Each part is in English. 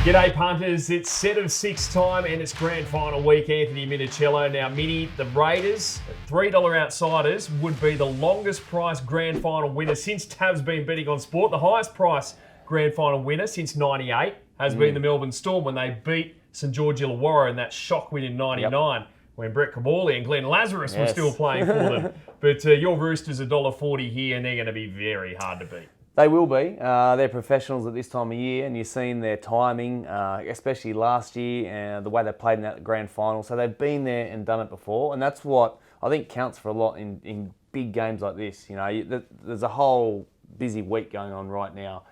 G'day punters, it's set of 6 time and it's grand final week. Anthony Minichiello. Now Mini, the Raiders, $3 outsiders, would be the longest price grand final winner since Tab's been betting on sport. The highest price grand final winner since 98 has been the Melbourne Storm when they beat St George Illawarra in that shock win in 99 when Brett Caborley and Glenn Lazarus were still playing for them. But your Roosters are $1.40 here and they're going to be very hard to beat. They will be. They're professionals at this time of year, and you've seen their timing, especially last year, and the way they played in that grand final. So they've been there and done it before, and that's what I think counts for a lot in big games like this. You know, there's a whole busy week going on right now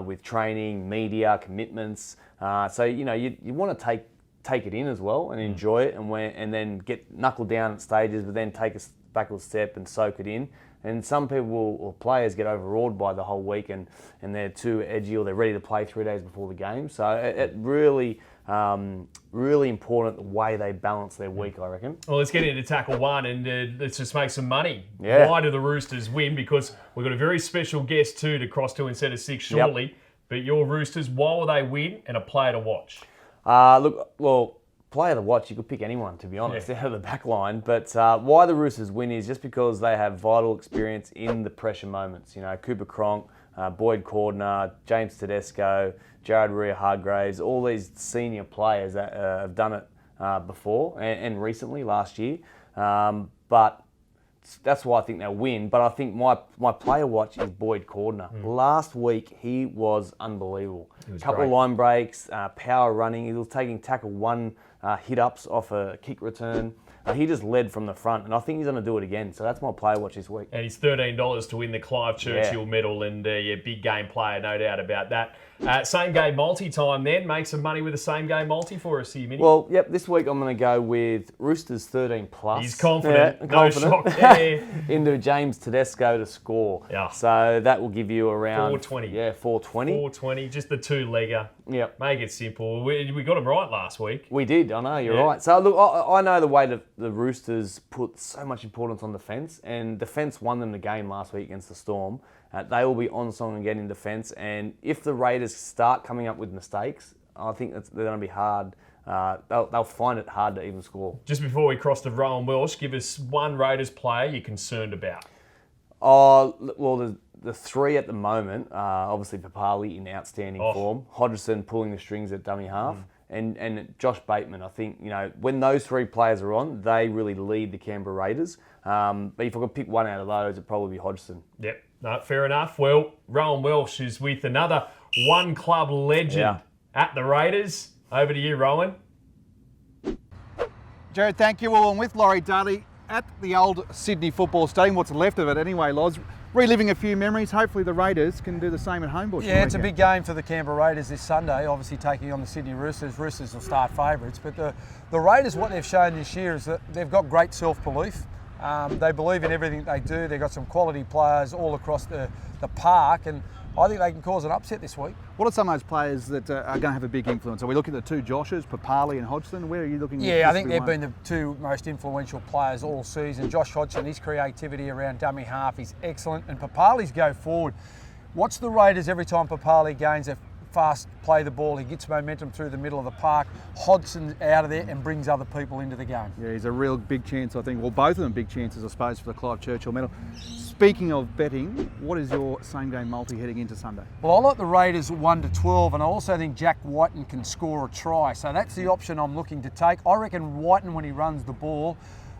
with training, media, commitments. So you know, you want to take it in as well and enjoy it, and then get knuckled down at stages, but then take a backward step and soak it in. And some people or players get overawed by the whole week and they're too edgy or they're ready to play 3 days before the game. So it really, really important the way they balance their week, I reckon. Well, let's get into tackle one and let's just make some money. Yeah. Why do the Roosters win? Because we've got a very special guest too to cross to instead of 6 shortly. Yep. But your Roosters, why will they win and a player to watch? Player to watch, you could pick anyone, to be honest, out of the back line. But why the Roosters win is just because they have vital experience in the pressure moments. You know, Cooper Cronk, Boyd Cordner, James Tedesco, Gerard Hargraves, all these senior players that have done it before and recently, last year. But that's why I think they'll win. But I think my player watch is Boyd Cordner. Last week, he was unbelievable. Couple of line breaks, power running. He was taking tackle one hit-ups off a kick return. He just led from the front, and I think he's going to do it again. So that's my player watch this week. And he's $13 to win the Clive Churchill medal, and big game player, no doubt about that. Same game multi-time then. Make some money with the same game multi for us here, Minnie. Well, this week I'm going to go with Roosters 13 plus. He's confident. No shock there. Into James Tedesco to score. Yeah. So that will give you around 420. Yeah, 420. 420, just the 2-legger. Yep. Make it simple. We got him right last week. We did, I know, you're right. So look, I know the way the Roosters put so much importance on defence, and defence won them the game last week against the Storm. They will be on song again in defence, and if the Raiders start coming up with mistakes, I think they're going to be hard. They'll find it hard to even score. Just before we cross to Rowan Welsh, give us one Raiders player you're concerned about. The three at the moment, obviously Papali in outstanding form, Hodgson pulling the strings at dummy half, and Josh Bateman. I think, you know, when those three players are on, they really lead the Canberra Raiders. But if I could pick one out of those, it'd probably be Hodgson. Yep. No, fair enough. Well, Rowan Welsh is with another one-club legend at the Raiders. Over to you, Rowan. Gerard, thank you. Well, I'm with Laurie Daly at the old Sydney Football Stadium, what's left of it anyway, Loz. Reliving a few memories. Hopefully the Raiders can do the same at home. Yeah, it's a big game for the Canberra Raiders this Sunday, obviously taking on the Sydney Roosters. Roosters will start favourites, but the Raiders, what they've shown this year is that they've got great self-belief. They believe in everything they do. They've got some quality players all across the park, and I think they can cause an upset this week. What are some of those players that are going to have a big influence? Are we looking at the two Joshes, Papali and Hodgson? Where are you looking at? Yeah, I think they've been the two most influential players all season. Josh Hodgson, his creativity around dummy half is excellent, and Papali's go forward. Watch the Raiders every time Papali gains a fast play the ball. He gets momentum through the middle of the park. Hodgson's out of there and brings other people into the game. Yeah, he's a real big chance, I think. Well, both of them big chances, I suppose, for the Clive Churchill medal. Speaking of betting, what is your same game multi heading into Sunday? Well, I like the Raiders 1-12, and I also think Jack Whiten can score a try. So that's the option I'm looking to take. I reckon Whiten, when he runs the ball,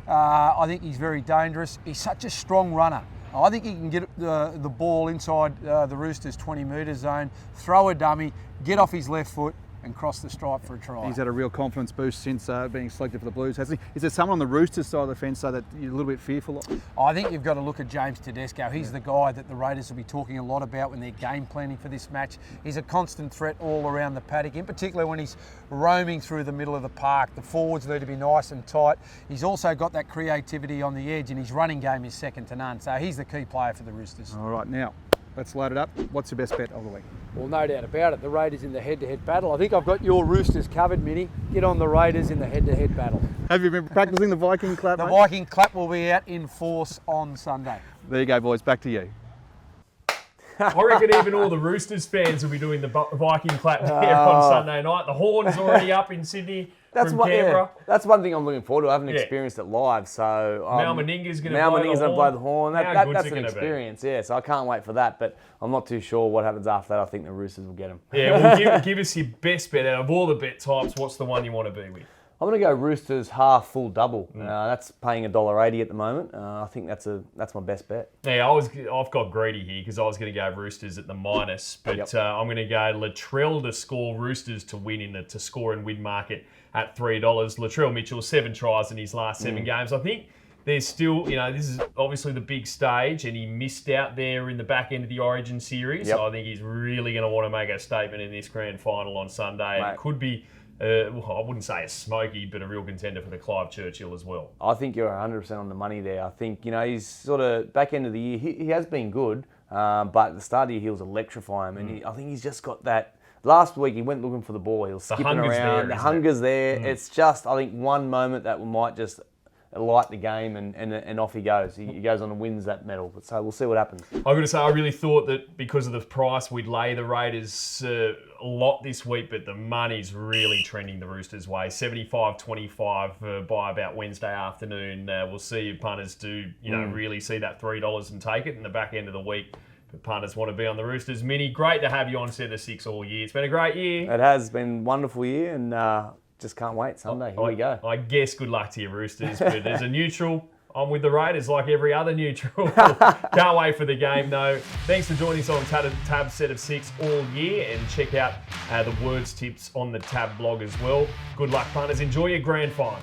I think he's very dangerous. He's such a strong runner. I think he can get the ball inside the Roosters' 20-metre zone, throw a dummy, get off his left foot and cross the stripe for a try. He's had a real confidence boost since being selected for the Blues, hasn't he? Is there someone on the Roosters side of the fence so that you're a little bit fearful of? I think you've got to look at James Tedesco. He's the guy that the Raiders will be talking a lot about when they're game planning for this match. He's a constant threat all around the paddock, in particular when he's roaming through the middle of the park. The forwards need to be nice and tight. He's also got that creativity on the edge, and his running game is second to none. So he's the key player for the Roosters. All right, now let's load it up. What's your best bet of the week? Well, no doubt about it. The Raiders in the head-to-head battle. I think I've got your Roosters covered, Minnie. Get on the Raiders in the head-to-head battle. Have you been practicing the Viking clap, The mate? Viking clap will be out in force on Sunday. There you go, boys. Back to you. I reckon even all the Roosters fans will be doing the Viking clap there on Sunday night. The horn's already up in Sydney from Canberra. That's one thing I'm looking forward to. I haven't experienced it live, so Mal Meninga's going to blow the horn. That's an be? experience, yeah. So I can't wait for that, but I'm not too sure what happens after that. I think the Roosters will get them. Yeah, well, give us your best bet out of all the bet types. What's the one you want to be with? I'm going to go Roosters half full double. That's paying $1.80 at the moment. I think that's my best bet. Yeah, I've got greedy here because I was going to go Roosters at the minus, but I'm going to go Latrell to score, Roosters to win in the to score and win market at $3. Latrell Mitchell 7 tries in his last 7 games. I think there's still, this is obviously the big stage, and he missed out there in the back end of the Origin series. So I think he's really going to want to make a statement in this grand final on Sunday. And it could be. I wouldn't say a smoky, but a real contender for the Clive Churchill as well. I think you're 100% on the money there. I think, he's sort of back end of the year, he has been good, but at the start of the year, he was electrifying. And I think he's just got that. Last week, he went looking for the ball. He was skipping around. The hunger's there. It's just, I think, one moment that might just light the game and off he goes. He goes on and wins that medal. So we'll see what happens. I've got to say, I really thought that because of the price, we'd lay the Raiders a lot this week, but the money's really trending the Roosters' way. 75-25 by about Wednesday afternoon. We'll see if punters do, really see that $3 and take it in the back end of the week. But punters want to be on the Roosters. Mini, great to have you on Set of 6 all year. It's been a great year. It has been a wonderful year, and just can't wait. Sunday, here we go. I guess good luck to your Roosters, but as a neutral, I'm with the Raiders like every other neutral. Can't wait for the game, though. Thanks for joining us on Tab Set of 6 all year, and check out the words tips on the Tab blog as well. Good luck, punters. Enjoy your grand final.